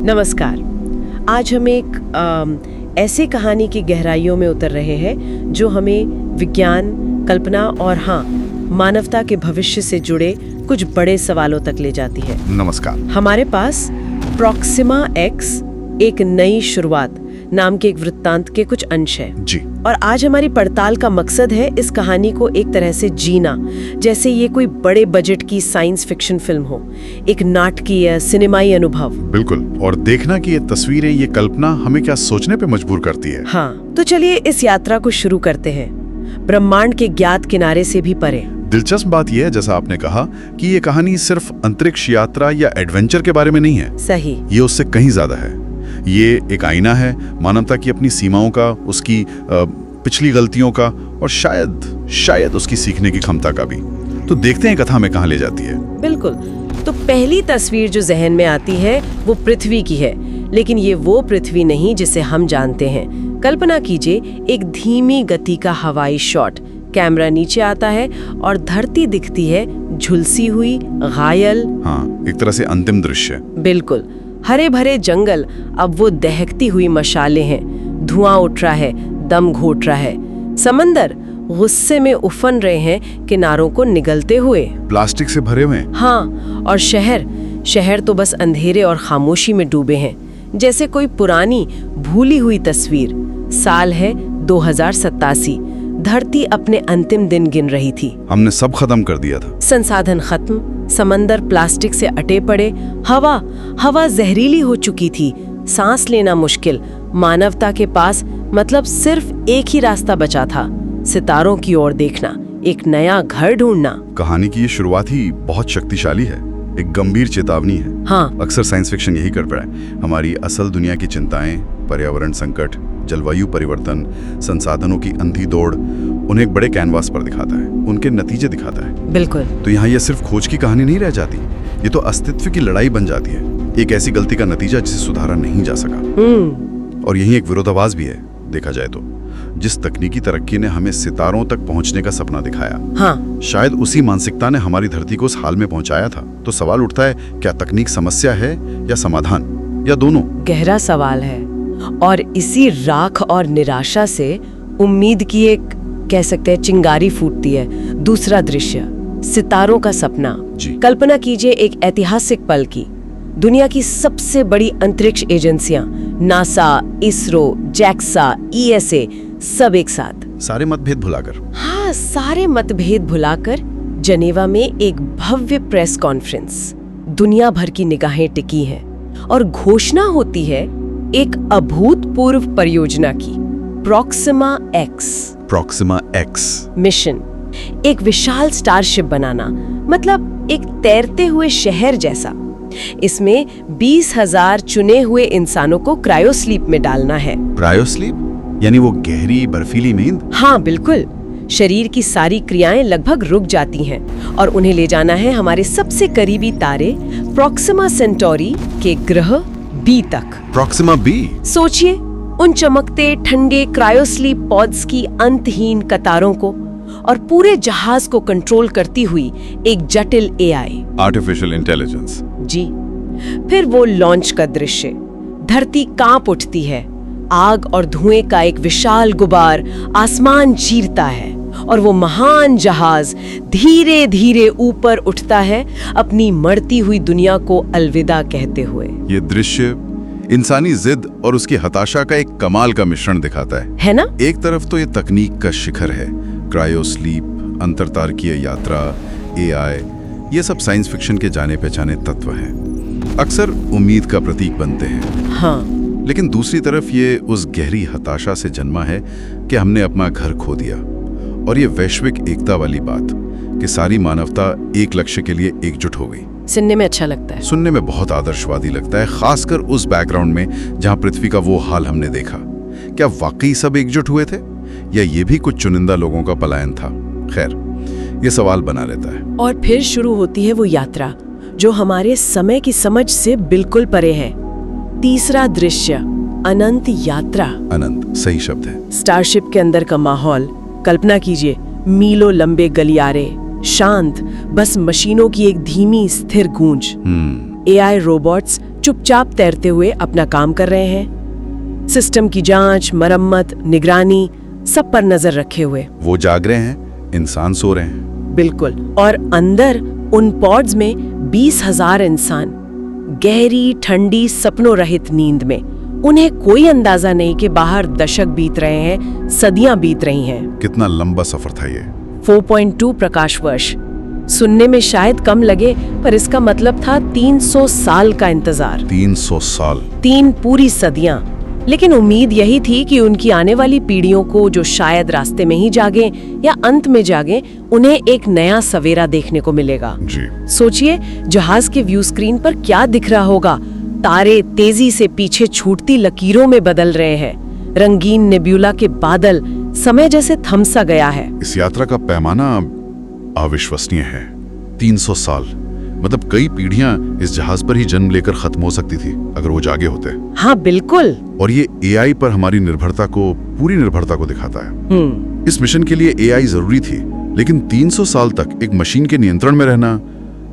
नमस्कार। आज हम एक ऐसे कहानी की गहराइयों में उतर रहे हैं जो हमें विज्ञान, कल्पना और मानवता के भविष्य से जुड़े कुछ बड़े सवालों तक ले जाती है। नमस्कार। हमारे पास प्रॉक्सिमा एक्स एक नई शुरुआत नाम के एक वृत्तांत के कुछ अंश है जी। और आज हमारी पड़ताल का मकसद है इस कहानी को एक तरह से जीना, जैसे ये कोई बड़े बजट की साइंस फिक्शन फिल्म हो, एक नाटकीय सिनेमाई अनुभव। बिल्कुल। और देखना कि ये तस्वीरें, ये कल्पना हमें क्या सोचने पे मजबूर करती है। हाँ, तो चलिए इस यात्रा को शुरू करते हैं, ब्रह्मांड के ज्ञात किनारे से भी परे। दिलचस्प बात यह है, जैसा आपने कहा, कि ये कहानी सिर्फ अंतरिक्ष यात्रा या एडवेंचर के बारे में नहीं है। सही। ये उससे कहीं ज्यादा है। ये एक आईना है मानवता की अपनी सीमाओं का, उसकी पिछली गलतियों का और शायद उसकी सीखने की क्षमता का भी। तो देखते हैं कथा में कहाँ ले जाती है। बिल्कुल। तो पहली तस्वीर जो जहन में आती है वो पृथ्वी की है, लेकिन ये वो पृथ्वी नहीं जिसे हम जानते हैं। कल्पना कीजिए, एक धीमी गति का हवाई शॉट, कैमरा नीचे आता है और धरती दिखती है झुलसी हुई, घायल। हाँ, एक तरह से अंतिम दृश्य। बिल्कुल। हरे भरे जंगल अब वो दहकती हुई मशालें हैं, धुआं उठ रहा है, दम घोट रहा है। समंदर गुस्से में उफन रहे हैं, किनारों को निगलते हुए। प्लास्टिक से भरे हुए। हाँ, और शहर तो बस अंधेरे और खामोशी में डूबे हैं, जैसे कोई पुरानी भूली हुई तस्वीर। साल है 2087। धरती अपने अंतिम दिन गिन रही थी। हमने सब खत्म कर दिया था। संसाधन खत्म, समंदर प्लास्टिक से अटे पड़े, हवा जहरीली हो चुकी थी, सांस लेना मुश्किल। मानवता के पास मतलब सिर्फ एक ही रास्ता बचा था, सितारों की ओर देखना, एक नया घर ढूंढना। कहानी की ये शुरुआत ही बहुत शक्तिशाली है, एक गंभीर चेतावनी है। हाँ। अक्सर साइंस फिक्शन यही कर रहा है, हमारी असल दुनिया की चिंताएं, पर्यावरण संकट, जलवायु परिवर्तन, संसाधनों की अंधी दौड़, उन्हें एक बड़े कैनवास पर दिखाता है, उनके नतीजे दिखाता है। बिल्कुल। तो यहाँ ये सिर्फ खोज की कहानी नहीं रह जाती, ये तो अस्तित्व की लड़ाई बन जाती है, एक ऐसी गलती का नतीजा जिसे सुधारा नहीं जा सका। और यही एक विरोधाभास भी है, देखा जाए तो। जिस तकनीकी तरक्की ने हमें सितारों तक पहुंचने का सपना दिखाया, हाँ, शायद उसी मानसिकता ने हमारी धरती को उस हाल में पहुंचाया था। तो सवाल उठता है, क्या तकनीक समस्या है या समाधान, या दोनों? गहरा सवाल है। और इसी राख और निराशा से उम्मीद की एक, कह सकते हैं, चिंगारी फूटती है। दूसरा दृश्य, सितारों का सपना। कल्पना कीजिए एक ऐतिहासिक पल की। दुनिया की सबसे बड़ी अंतरिक्ष एजेंसियां, नासा, इसरो, जैक्सा, ईएसए, सब एक साथ। सारे मतभेद भुलाकर। हाँ, सारे मतभेद भुलाकर जनेवा में एक भव्य प्रेस कॉन्फ्रेंस। दुनिया भर की निगाहें टिकी हैं और घोषणा होती है एक अभूतपूर्व परियोजना की, प्रॉक्सिमा एक्स मिशन। एक विशाल स्टारशिप बनाना, मतलब एक तैरते हुए शहर जैसा। इसमें 20,000 चुने हुए इंसानों को क्रायोस्लीप में डालना है। क्रायोस्लीप यानी वो गहरी बर्फीली नींद? हाँ, बिल्कुल। शरीर की सारी क्रियाएं लगभग रुक जाती हैं और उन्हें ले जाना है हमारे सबसे करीबी तारे प्रॉक्सिमा सेंटोरी के ग्रह बी तक। Proxima B? सोचिए उन चमकते ठंडे क्रायोस्लीप पॉड्स की अंतहीन कतारों को और पूरे जहाज को कंट्रोल करती हुई एक जटिल एआई, आर्टिफिशियल इंटेलिजेंस। जी। फिर वो लॉन्च का दृश्य। धरती कांप उठती है, आग और धुएं का एक विशाल गुबार आसमान चीरता है और वो महान जहाज धीरे धीरे ऊपर उठता है, अपनी मरती हुई दुनिया को अलविदा कहते हुए। ये दृश्य इंसानी जिद और उसकी हताशा का एक कमाल का मिश्रण दिखाता है ना? एक तरफ तो ये तकनीक का शिखर है, क्रायोस्लीप, अंतरतारकीय यात्रा, एआई, ये सब साइंस फिक्शन के जाने पहचाने तत्व हैं, अक्सर उम्मीद का प्रतीक बनते हैं। हाँ। लेकिन दूसरी तरफ ये उस गहरी हताशा से जन्मा है कि हमने अपना घर खो दिया। और ये वैश्विक एकता वाली बात कि सारी मानवता एक लक्ष्य के लिए एकजुट हो गई। सुनने में अच्छा लगता है। सुनने में बहुत आदर्शवादी लगता है, खासकर उस बैकग्राउंड में जहां पृथ्वी का वो हाल हमने देखा। क्या वाकई सब एकजुट हुए थे या ये भी कुछ चुनिंदा लोगों का पलायन था? खैर, ये सवाल बना रहता है। और फिर शुरू होती है वो यात्रा जो हमारे समय की समझ से बिल्कुल परे है। तीसरा दृश्य, अनंत यात्रा। अनंत सही शब्द है। स्टारशिप के अंदर का माहौल कल्पना कीजिए, मीलों लंबे गलियारे, शांत, बस मशीनों की एक धीमी स्थिर गूंज। एआई रोबोट्स चुपचाप तैरते हुए अपना काम कर रहे हैं, सिस्टम की जांच, मरम्मत, निगरानी सब पर नजर रखे हुए। वो जाग रहे हैं, इंसान सो रहे हैं। बिल्कुल। और अंदर उन पॉड्स में 20,000 इंसान गहरी ठंडी सपनों रहित नींद में। उन्हें कोई अंदाजा नहीं कि बाहर दशक बीत रहे हैं, सदियां बीत रही हैं। कितना लंबा सफर था ये। 4.2 प्रकाश वर्ष सुनने में शायद कम लगे, पर इसका मतलब था 300 साल का इंतजार। 300 साल, 3 पूरी सदियां। लेकिन उम्मीद यही थी कि उनकी आने वाली पीढ़ियों को, जो शायद रास्ते में ही जागे या अंत में जागे, उन्हें एक नया सवेरा देखने को मिलेगा। जी। सोचिए, जहाज के व्यू स्क्रीन पर क्या दिख रहा होगा। तारे तेजी से पीछे छूटती लकीरों में बदल रहे हैं, रंगीन नेब्यूला के बादल, समय जैसे थम सा गया है। इस यात्रा का पैमाना अविश्वसनीय है। 300 साल, मतलब कई पीढ़ियां इस जहाज पर ही जन्म लेकर खत्म हो सकती थी अगर वो जागे होते। हाँ बिल्कुल। और ये एआई पर हमारी निर्भरता को, पूरी निर्भरता को दिखाता है। इस मिशन के लिए एआई जरूरी थी, लेकिन 300 साल तक एक मशीन के नियंत्रण में रहना।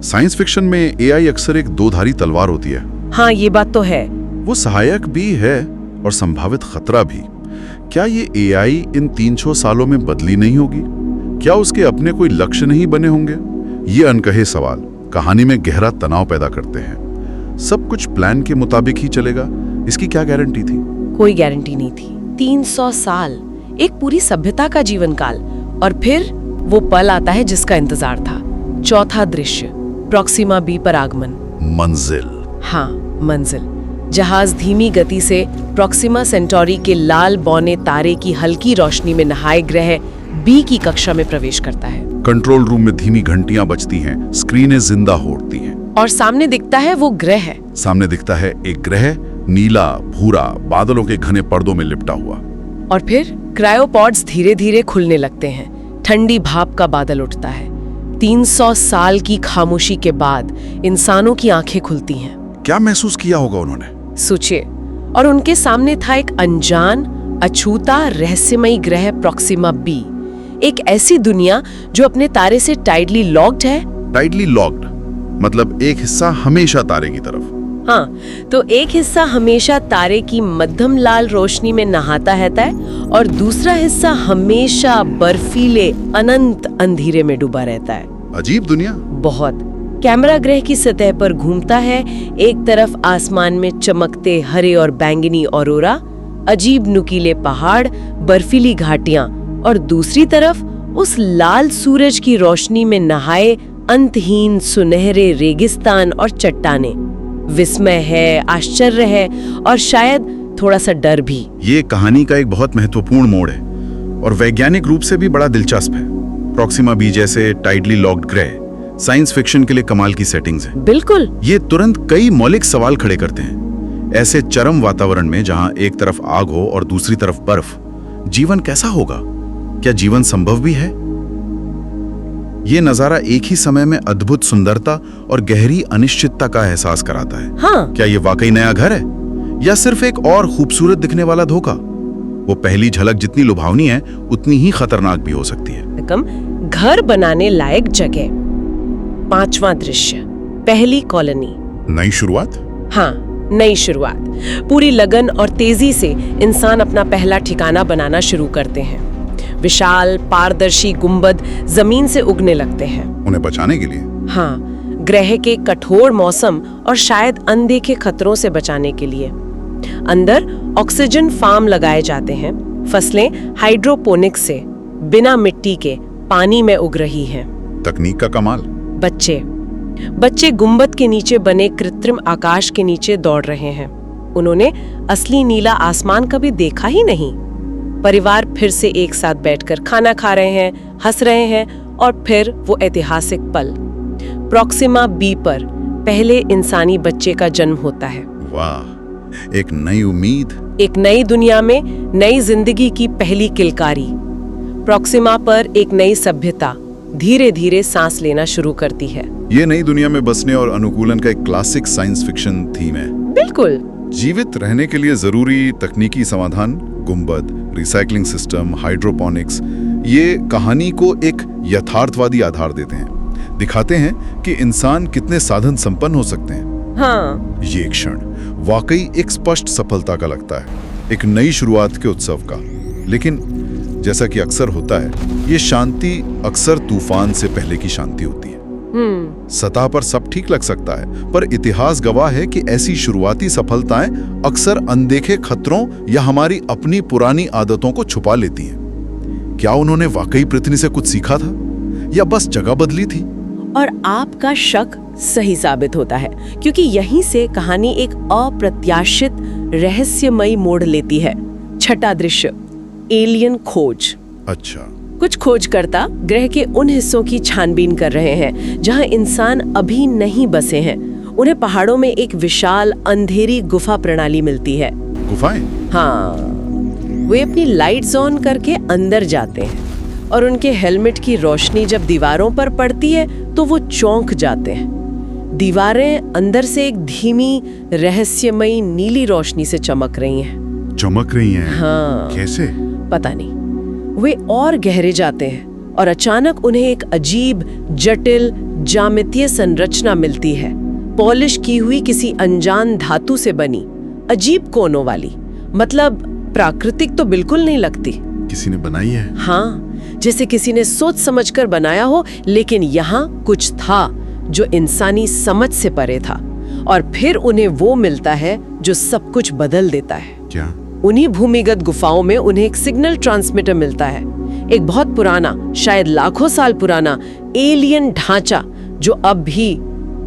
साइंस फिक्शन में एआई अक्सर एक दोधारी तलवार होती है। हाँ, ये बात तो है। वो सहायक भी है और संभावित खतरा भी। क्या ये एआई इन 300 सालों में बदली नहीं होगी? क्या उसके अपने कोई लक्ष्य नहीं बने होंगे? ये अनकहे सवाल कहानी में गहरा तनाव पैदा करते हैं। सब कुछ प्लान के मुताबिक ही चलेगा, इसकी क्या गारंटी थी? कोई गारंटी नहीं थी। 300 साल, एक पूरी सभ्यता का जीवन काल। और फिर वो पल आता है जिसका इंतजार था। चौथा दृश्य, प्रॉक्सिमा बी पर आगमन। मंजिल। हाँ, मंजिल। जहाज धीमी गति से प्रॉक्सिमा सेंटोरी के लाल बौने तारे की हल्की रोशनी में नहाए ग्रह बी की कक्षा में प्रवेश करता है। कंट्रोल रूम में धीमी घंटियां बजती हैं, स्क्रीनें जिंदा हो उठती हैं। और सामने दिखता है वो ग्रह है। सामने दिखता है एक ग्रह, नीला भूरा, बादलों के घने पर्दों में लिपटा हुआ। और फिर क्रायोपॉड्स धीरे धीरे खुलने लगते हैं। ठंडी भाप का बादल उठता है। 300 साल की खामोशी के बाद इंसानों की आंखें खुलती हैं। क्या महसूस किया होगा उन्होंने? सोचिए, और उनके सामने था एक अनजान, अछूता, रहस्यमयी ग्रह प्रॉक्सिमा बी। एक ऐसी दुनिया जो अपने तारे से टाइडली लॉक्ड है। टाइडली लॉक्ड मतलब एक हिस्सा हमेशा तारे की तरफ। हाँ, तो एक हिस्सा हमेशा तारे की मध्यम लाल रोशनी में नहाता रहता है और दूसरा हिस्सा हमेशा बर्फीले अनंत अंधेरे में डूबा रहता है। अजीब दुनिया। बहुत। कैमरा ग्रह की सतह पर घूमता है। एक तरफ आसमान में चमकते हरे और बैंगनी ऑरोरा, अजीब नुकीले पहाड़, बर्फीली घाटियां, और दूसरी तरफ उस लाल सूरज की रोशनी में नहाए अंतहीन सुनहरे रेगिस्तान और चट्टानें। विस्मय है, आश्चर्य है और शायद थोड़ा सा डर भी। ये कहानी का एक बहुत महत्वपूर्ण मोड़ है और वैज्ञानिक रूप से भी बड़ा दिलचस्प है। प्रॉक्सिमा बी जैसे टाइडली लॉक्ड ग्रह साइंस फिक्शन के लिए कमाल की सेटिंग्स हैं। बिल्कुल। ये तुरंत कई मौलिक सवाल खड़े करते हैं। ऐसे चरम वातावरण में जहां एक तरफ आग हो और दूसरी तरफ बर्फ, जीवन कैसा होगा? क्या जीवन संभव भी है? ये नजारा एक ही समय में अद्भुत सुंदरता और गहरी अनिश्चितता का एहसास कराता है। हाँ। क्या ये वाकई नया घर है या सिर्फ एक और खूबसूरत दिखने वाला धोखा? वो पहली झलक जितनी लुभावनी है उतनी ही खतरनाक भी हो सकती है। घर बनाने लायक जगह। 5वां दृश्य, पहली कॉलोनी। नई शुरुआत। हाँ, नई शुरुआत। पूरी लगन और तेजी से इंसान अपना पहला ठिकाना बनाना शुरू करते हैं। विशाल पारदर्शी गुंबद जमीन से उगने लगते हैं। उन्हें बचाने के लिए? हाँ, ग्रह के कठोर मौसम और शायद अनदेखे खतरों से बचाने के लिए। अंदर ऑक्सीजन फार्म लगाए जाते हैं। फसलें हाइड्रोपोनिक्स से बिना मिट्टी के पानी में उग रही हैं। तकनीक का कमाल। बच्चे गुंबद के नीचे बने कृत्रिम आकाश के नीचे दौड़ रहे हैं। उन्होंने असली नीला आसमान कभी देखा ही नहीं। परिवार फिर से एक साथ बैठकर खाना खा रहे हैं, हंस रहे हैं, और फिर वो ऐतिहासिक पल। प्रॉक्सिमा बी पर पहले इंसानी बच्चे का जन्म होता है। वाह, एक नई उम्मीद, एक नई दुनिया में नई जिंदगी की पहली किलकारी। प्रॉक्सिमा पर एक नई सभ्यता धीरे धीरे सांस लेना शुरू करती है। ये नई दुनिया में बसने और अनुकूलन का एक क्लासिक साइंस फिक्शन थीम है। बिल्कुल। जीवित रहने के लिए जरूरी तकनीकी समाधान, गुंबद, रिसाइकलिंग सिस्टम, हाइड्रोपोनिक्स, ये कहानी को एक यथार्थवादी आधार देते हैं। दिखाते हैं कि इंसान कितने साधन संपन्न हो सकते हैं हाँ, ये क्षण वाकई एक स्पष्ट सफलता का लगता है, एक नई शुरुआत के उत्सव का। लेकिन जैसा कि अक्सर होता है, ये शांति अक्सर तूफान से पहले की शांति होती है। सतह पर सब ठीक लग सकता है, पर इतिहास गवाह है कि ऐसी शुरुआती सफलताएं अक्सर अनदेखे खतरों या हमारी अपनी पुरानी आदतों को छुपा लेती हैं। क्या उन्होंने वाकई पृथ्वी से कुछ सीखा था या बस जगह बदली थी? और आपका शक सही साबित होता है, क्योंकि यहीं से कहानी एक अप्रत्याशित रहस्यमयी मोड़ लेती है। छठा दृश्य, एलियन खोज। अच्छा। कुछ खोजकर्ता ग्रह के उन हिस्सों की छानबीन कर रहे हैं जहां इंसान अभी नहीं बसे हैं। उन्हें पहाड़ों में एक विशाल अंधेरी गुफा प्रणाली मिलती है। गुफाएं? हाँ, वे अपनी लाइट्स ऑन करके अंदर जाते हैं और उनके हेलमेट की रोशनी जब दीवारों पर पड़ती है तो वो चौंक जाते हैं। दीवारें अंदर से एक धीमी रहस्यमयी नीली रोशनी से चमक रही हैं। चमक रही हैं? हाँ। कैसे? पता नहीं। वे और गहरे जाते हैं और अचानक उन्हें एक अजीब, जटिल, ज्यामितीय संरचना मिलती है। पॉलिश की हुई किसी अनजान धातु से बनी, अजीब कोनों वाली। मतलब प्राकृतिक तो बिल्कुल नहीं लगती। किसी ने बनाई है? हाँ, जैसे किसी ने सोच समझकर बनाया हो, लेकिन यहाँ कुछ था जो इंसानी समझ से परे था। और फिर उन्हें वो मिलता है जो सब कुछ बदल देता है। क्या? उन्हीं भूमिगत गुफाओं में उन्हें एक सिग्नल ट्रांसमीटर मिलता है, एक बहुत पुराना, शायद लाखों साल पुराना एलियन ढांचा जो अब भी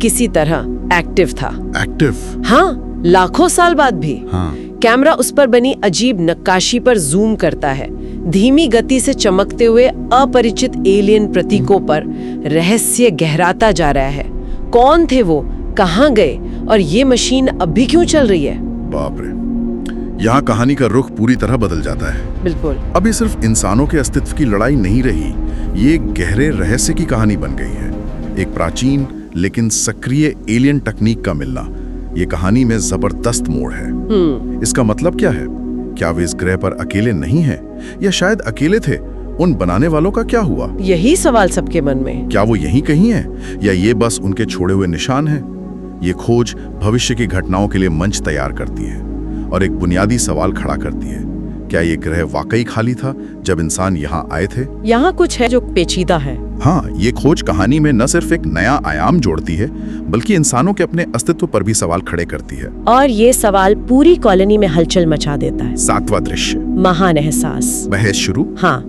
किसी तरह एक्टिव था। एक्टिव? हाँ, लाखों साल बाद भी। हाँ। कैमरा उस पर बनी अजीब नक्काशी पर जूम करता है। धीमी गति से चमकते हुए अपरिचित एलियन प्रतीकों पर रहस्य गहराता जा रहा है। कौन थे वो, कहाँ गए, और ये मशीन अब भी क्यों चल रही है? बाप रे, यहाँ कहानी का रुख पूरी तरह बदल जाता है। बिल्कुल। अब ये सिर्फ इंसानों के अस्तित्व की लड़ाई नहीं रही, ये एक गहरे रहस्य की कहानी बन गई है। एक प्राचीन लेकिन सक्रिय एलियन तकनीक का मिलना ये कहानी में जबरदस्त मोड़ है। इसका मतलब क्या है? क्या वे इस ग्रह पर अकेले नहीं हैं, या शायद अकेले थे? उन बनाने वालों का क्या हुआ? यही सवाल सबके मन में। क्या वो यहीं कहीं है, या ये बस उनके छोड़े हुए निशान हैं? ये खोज भविष्य की घटनाओं के लिए मंच तैयार करती है और एक बुनियादी सवाल खड़ा करती है। क्या ये ग्रह वाकई खाली था जब इंसान यहाँ आए थे? यहाँ कुछ है जो पेचीदा है। हाँ, ये खोज कहानी में न सिर्फ एक नया आयाम जोड़ती है, बल्कि इंसानों के अपने अस्तित्व पर भी सवाल खड़े करती है। और ये सवाल पूरी कॉलोनी में हलचल मचा देता है। सातवां दृश्य, महान एहसास। बहस शुरू। हाँ,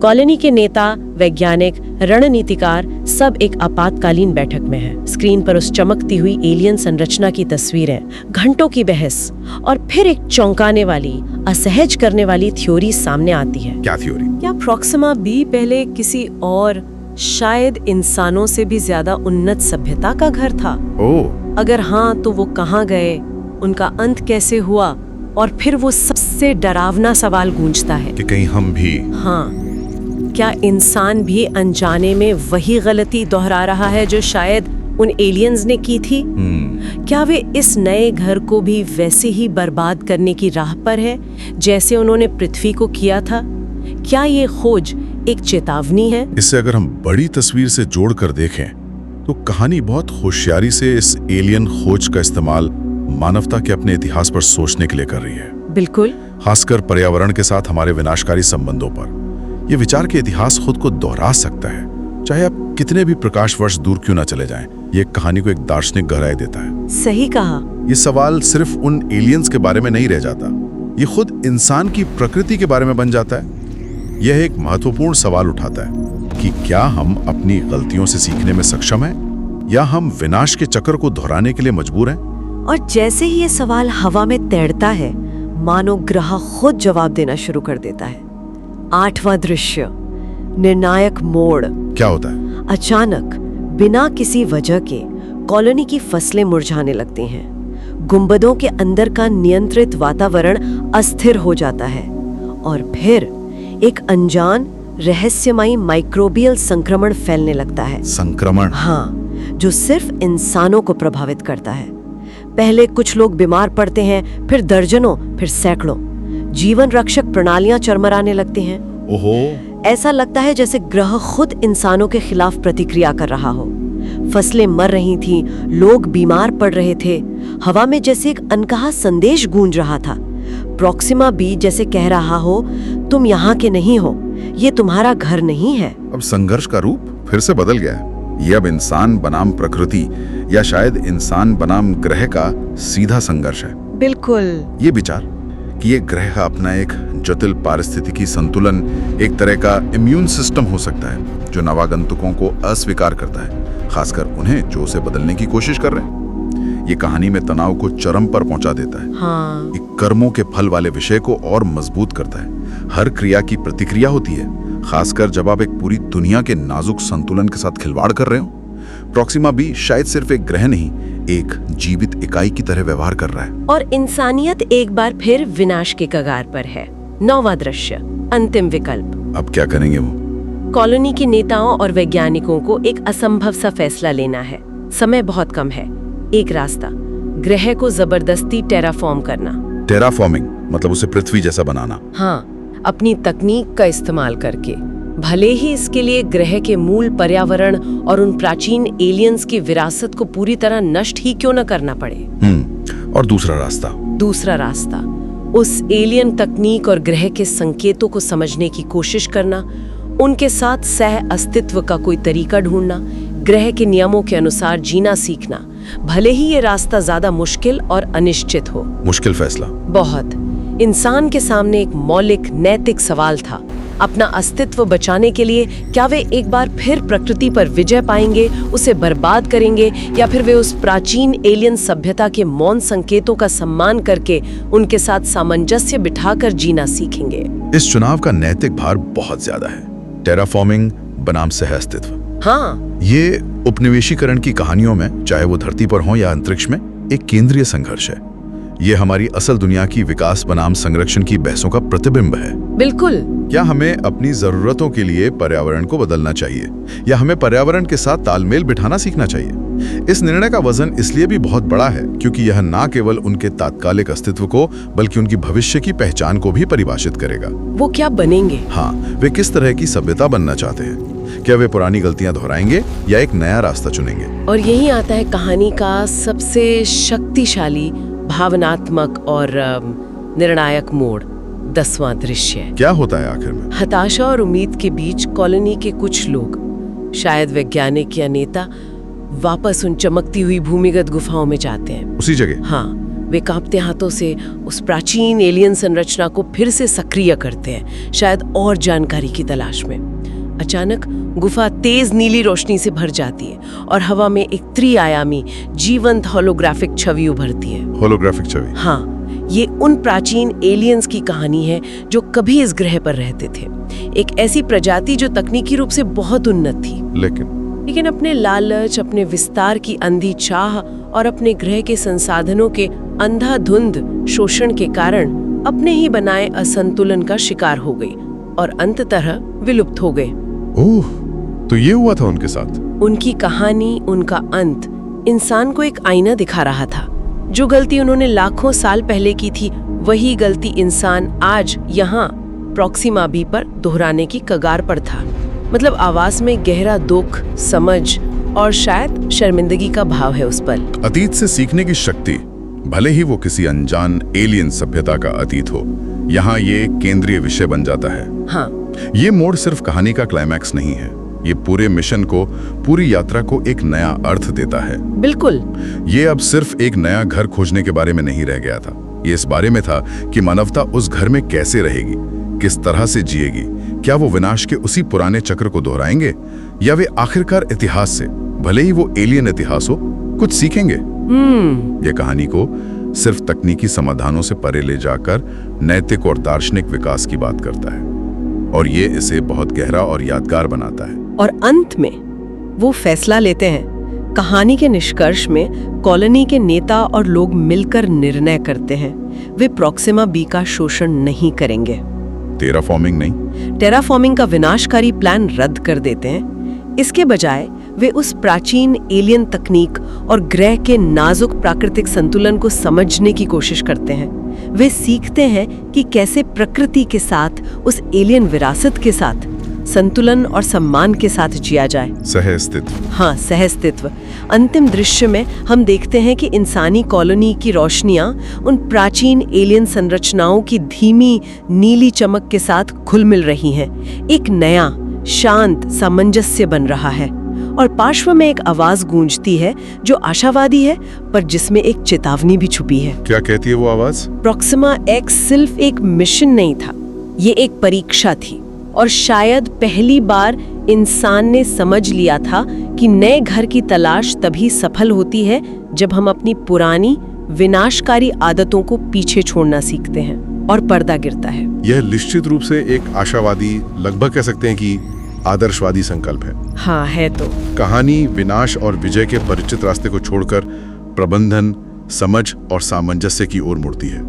कॉलोनी के नेता, वैज्ञानिक, रणनीतिकार सब एक आपातकालीन बैठक में हैं। स्क्रीन पर उस चमकती हुई एलियन संरचना की तस्वीरें, घंटों की बहस, और फिर एक चौंकाने वाली, असहज करने वाली थ्योरी सामने आती है। क्या थ्योरी? क्या प्रोक्सिमा बी पहले किसी और, शायद इंसानों से भी ज्यादा उन्नत सभ्यता का घर था? ओह। अगर हाँ, तो वो कहाँ गए, उनका अंत कैसे हुआ? और फिर वो सबसे डरावना सवाल गूंजता है कि कहीं हम भी? हाँ, क्या इंसान भी अनजाने में वही गलती दोहरा रहा है जो शायद उन एलियंस ने की थी? क्या वे इस नए घर को भी वैसे ही बर्बाद करने की राह पर है जैसे उन्होंने पृथ्वी को किया था? क्या ये खोज एक चेतावनी है? इससे अगर हम बड़ी तस्वीर से जोड़कर देखें तो कहानी बहुत होशियारी से इस एलियन खोज का इस्तेमाल मानवता के अपने इतिहास पर सोचने के लिए कर रही है। बिल्कुल। खासकर पर्यावरण के साथ हमारे विनाशकारी संबंधों पर। यह विचार के इतिहास खुद को दोहरा सकता है, चाहे आप कितने भी प्रकाश वर्ष दूर क्यों ना चले जाएं। ये कहानी को एक दार्शनिक गहराई देता है। सही कहा। ये सवाल सिर्फ उन एलियंस के बारे में नहीं रह जाता, ये खुद इंसान की प्रकृति के बारे में बन जाता है। यह एक महत्वपूर्ण सवाल उठाता है कि क्या हम अपनी गलतियों से सीखने में सक्षम हैं, या हम विनाश के चक्र को दोहराने के लिए मजबूर हैं? और जैसे ही ये सवाल हवा में तैरता है, मानो ग्रह खुद जवाब देना शुरू कर देता है। आठवां दृश्य, निर्णायक मोड़। क्या होता है? अचानक बिना किसी वजह के कॉलोनी की फसलें मुरझाने लगती हैं। गुंबदों के अंदर का नियंत्रित वातावरण अस्थिर हो जाता है और फिर एक अनजान रहस्यमयी माइक्रोबियल संक्रमण फैलने लगता है। संक्रमण? हाँ, जो सिर्फ इंसानों को प्रभावित करता है। पहले कुछ लोग बीमार पड़ते हैं, फिर दर्जनों, फिर सैकड़ों। जीवन रक्षक प्रणालियां चरमराने लगती हैं। ओहो। ऐसा लगता है जैसे ग्रह खुद इंसानों के खिलाफ प्रतिक्रिया कर रहा हो। फसलें मर रही थीं, लोग बीमार पड़ रहे थे। हवा में जैसे एक अनकहा संदेश गूंज रहा था। प्रॉक्सिमा बी जैसे कह रहा हो, तुम यहाँ के नहीं हो, ये तुम्हारा घर नहीं है। अब संघर्ष का रूप फिर से बदल गया है। ये अब इंसान बनाम प्रकृति या शायद इंसान बनाम ग्रह का सीधा संघर्ष है। बिल्कुल। ये विचार कि ये ग्रह का अपना एक जटिल पारिस्थितिकी संतुलन, एक तरह का इम्यून सिस्टम हो सकता है जो नवागंतुकों को अस्वीकार करता है, खासकर उन्हें जो उसे बदलने की कोशिश कर रहे हैं। ये कहानी में तनाव को चरम पर पहुंचा देता है। हाँ। ये कर्मों के फल वाले विषय को और मजबूत करता है। हर क्रिया की प्रतिक्रिया होती है, खासकर जब आप एक पूरी दुनिया के नाजुक संतुलन के साथ खिलवाड़ कर रहे हो। प्रॉक्सिमा बी शायद सिर्फ एक ग्रह नहीं, एक जीवित इकाई की तरह व्यवहार कर रहा है। और इंसानियत एक बार फिर विनाश के कगार पर है। 9वां दृश्य, अंतिम विकल्प। अब क्या करेंगे वो? कॉलोनी के नेताओं और वैज्ञानिकों को एक असंभव सा फैसला लेना है। समय बहुत कम है। एक रास्ता, ग्रह को जबरदस्ती टेराफॉर्म करना। टेराफॉर्मिंग मतलब उसे पृथ्वी जैसा बनाना। हाँ, अपनी तकनीक का इस्तेमाल करके। भले ही इसके लिए ग्रह के मूल पर्यावरण और उन प्राचीन एलियंस की विरासत को पूरी तरह नष्ट ही क्यों न करना पड़े। और दूसरा रास्ता? दूसरा रास्ता, उस एलियन तकनीक और ग्रह के संकेतों को समझने की कोशिश करना, उनके साथ सह अस्तित्व का कोई तरीका ढूंढना, ग्रह के नियमों के अनुसार जीना सीखना। भले ही ये रास्ता ज्यादा मुश्किल और अनिश्चित हो। मुश्किल फैसला बहुत। इंसान के सामने एक मौलिक नैतिक सवाल था। अपना अस्तित्व बचाने के लिए क्या वे एक बार फिर प्रकृति पर विजय पाएंगे, उसे बर्बाद करेंगे, या फिर वे उस प्राचीन एलियन सभ्यता के मौन संकेतों का सम्मान करके उनके साथ सामंजस्य बिठाकर जीना सीखेंगे। इस चुनाव का नैतिक भार बहुत ज्यादा है। टेराफॉर्मिंग बनाम सह अस्तित्व। हाँ, ये उपनिवेशीकरण की कहानियों में, चाहे वो धरती पर हो या अंतरिक्ष में, एक केंद्रीय संघर्ष है। ये हमारी असल दुनिया की विकास बनाम संरक्षण की बहसों का प्रतिबिंब है। बिल्कुल। क्या हमें अपनी जरूरतों के लिए पर्यावरण को बदलना चाहिए, या हमें पर्यावरण के साथ तालमेल बिठाना सीखना चाहिए? इस निर्णय का वजन इसलिए भी बहुत बड़ा है क्योंकि यह न केवल उनके तात्कालिक अस्तित्व को बल्कि उनकी भविष्य की पहचान को भी परिभाषित करेगा। वो क्या बनेंगे? हाँ, वे किस तरह की सभ्यता बनना चाहते हैं। क्या वे पुरानी गलतियां दोहराएंगे या एक नया रास्ता चुनेंगे? और यही आता है कहानी का सबसे शक्तिशाली, भावनात्मक और निर्णायक मोड़, 10वां दृश्य। क्या होता है आखिर में? हताशा और उम्मीद के बीच कॉलोनी के कुछ लोग, शायद वैज्ञानिक या नेता, वापस उन चमकती हुई भूमिगत गुफाओं में जाते हैं। उसी जगह? हाँ, वे कांपते हाथों से उस प्राचीन एलियन संरचना को फिर से सक्रिय करते हैं, शायद और जानकारी की तलाश में। अचानक गुफा तेज नीली रोशनी से भर जाती है और हवा में एक त्रिआयामी जीवंत होलोग्राफिक छवि उभरती है। होलोग्राफिक छवि? हाँ, ये उन प्राचीन एलियंस की कहानी है जो कभी इस ग्रह पर रहते थे। एक ऐसी प्रजाति जो तकनीकी रूप से बहुत उन्नत थी, लेकिन अपने लालच, अपने विस्तार की अंधी चाह और अपने ग्रह के संसाधनों के अंधाधुंध शोषण के कारण अपने ही बनाए असंतुलन का शिकार हो गई और अंततः विलुप्त हो गए। ओह, तो ये हुआ था उनके साथ? उनकी कहानी, उनका अंत इंसान को एक आईना दिखा रहा था। जो गलती उन्होंने लाखों साल पहले की थी, वही गलती इंसान आज यहाँ प्रॉक्सिमा बी पर दोहराने की कगार पर था। मतलब आवाज में गहरा दुख, समझ और शायद शर्मिंदगी का भाव है उस पर। अतीत से सीखने की शक्ति, भले ही वो किसी अनजान एलियन सभ्यता का अतीत हो, यहाँ ये केंद्रीय विषय बन जाता है। हाँ, ये मोड़ सिर्फ कहानी का क्लाइमैक्स नहीं है, ये पूरे मिशन को, पूरी यात्रा को एक नया अर्थ देता है। बिल्कुल। ये अब सिर्फ एक नया घर खोजने के बारे में नहीं रह गया था, ये इस बारे में था कि मानवता उस घर में कैसे रहेगी, किस तरह से जिएगी। क्या वो विनाश के उसी पुराने चक्र को दोहराएंगे, या वे आखिरकार इतिहास से, भले ही वो एलियन इतिहास हो, कुछ सीखेंगे? ये कहानी को सिर्फ तकनीकी समाधानों से परे ले जाकर नैतिक और दार्शनिक विकास की बात करता है, और ये इसे बहुत गहरा और यादगार बनाता है। और अंत में वो फैसला लेते हैं। कहानी के निष्कर्ष में कॉलोनी के नेता और लोग मिलकर निर्णय करते हैं, वे प्रॉक्सिमा बी का शोषण नहीं करेंगे। टेराफॉर्मिंग नहीं? टेराफॉर्मिंग का विनाशकारी प्लान रद्द कर देते हैं। इसके बजाय वे उस प्राचीन एलियन तकनीक और ग्रह के नाजुक प्राकृतिक संतुलन को समझने की कोशिश करते हैं। वे सीखते हैं कि कैसे प्रकृति के साथ, उस एलियन विरासत के साथ संतुलन और सम्मान के साथ जिया जाए। सहअस्तित्व। हाँ, सहअस्तित्व। अंतिम दृश्य में हम देखते हैं कि इंसानी कॉलोनी की रोशनियां उन प्राचीन एलियन संरचनाओं की धीमी नीली चमक के साथ घुल मिल रही हैं। एक नया शांत सामंजस्य बन रहा है और पार्श्व में एक आवाज गूंजती है जो आशावादी है, पर जिसमें एक चेतावनी भी छुपी है। क्या कहती है वो आवाज? प्रोक्सिमा एक्स सिर्फ एक मिशन नहीं था, ये एक परीक्षा थी और शायद पहली बार इंसान ने समझ लिया था कि नए घर की तलाश तभी सफल होती है जब हम अपनी पुरानी विनाशकारी आदतों को पीछे छोड़ना सीखते हैं और पर्दा गिरता है। यह निश्चित रूप से एक आशावादी, लगभग कह सकते हैं कि आदर्शवादी संकल्प है। हाँ है तो। कहानी विनाश और विजय के परिचित रास्ते को छोड़कर प्रबंधन, समझ और सामंजस्य की ओर मुड़ती है।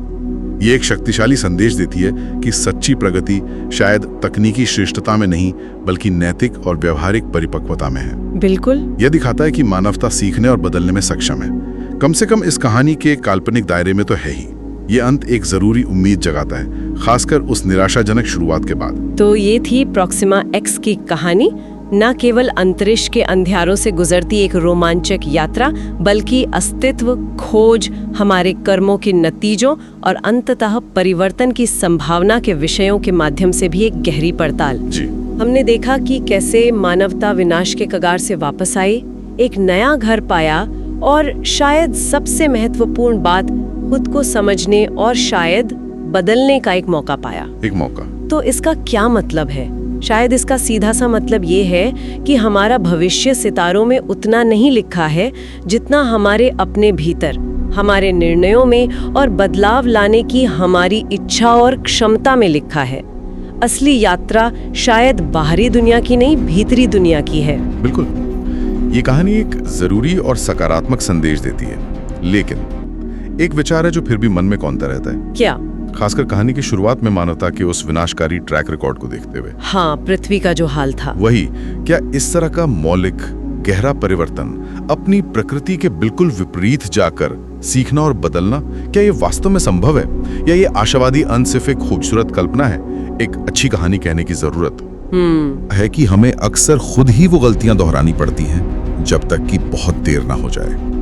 ये एक शक्तिशाली संदेश देती है कि सच्ची प्रगति शायद तकनीकी श्रेष्ठता में नहीं बल्कि नैतिक और व्यवहारिक परिपक्वता में है। बिल्कुल। यह दिखाता है कि मानवता सीखने और बदलने में सक्षम है। कम से कम इस कहानी के काल्पनिक दायरे में तो है ही। ये अंत एक जरूरी उम्मीद जगाता है, खासकर उस निराशाजनक शुरुआत के बाद। तो ये थी प्रोक्सिमा एक्स की कहानी, न केवल अंतरिक्ष के अंधियारों से गुजरती एक रोमांचक यात्रा, बल्कि अस्तित्व, खोज, हमारे कर्मों के नतीजों और अंततः परिवर्तन की संभावना के विषयों के माध्यम से भी एक गहरी पड़ताल। जी। हमने देखा कि कैसे मानवता विनाश के कगार से वापस आई, एक नया घर पाया और शायद सबसे महत्वपूर्ण बात, खुद को समझने और शायद बदलने का एक मौका पाया। एक मौका। तो इसका क्या मतलब है? शायद इसका सीधा सा मतलब ये है कि हमारा भविष्य सितारों में उतना नहीं लिखा है जितना हमारे अपने भीतर, हमारे निर्णयों में और बदलाव लाने की हमारी इच्छा और क्षमता में लिखा है। असली यात्रा शायद बाहरी दुनिया की नहीं, भीतरी दुनिया की है। बिल्कुल। ये कहानी एक जरूरी और सकारात्मक संदेश देती है, लेकिन एक विचार है जो फिर भी मन में कौंधता रहता है। क्या? खासकर कहानी की शुरुआत में मानवता के उस विनाशकारी ट्रैक रिकॉर्ड को देखते हुए। हाँ, पृथ्वी का जो हाल था वही। क्या इस तरह का मौलिक गहरा परिवर्तन, अपनी प्रकृति के बिल्कुल विपरीत जाकर सीखना और बदलना, क्या ये वास्तव में संभव है या ये आशावादी अंत सिर्फ एक खूबसूरत कल्पना है? एक अच्छी कहानी कहने की जरूरत है कि हमें अक्सर खुद ही वो गलतियां दोहरानी पड़ती हैं जब तक कि बहुत देर ना हो जाए।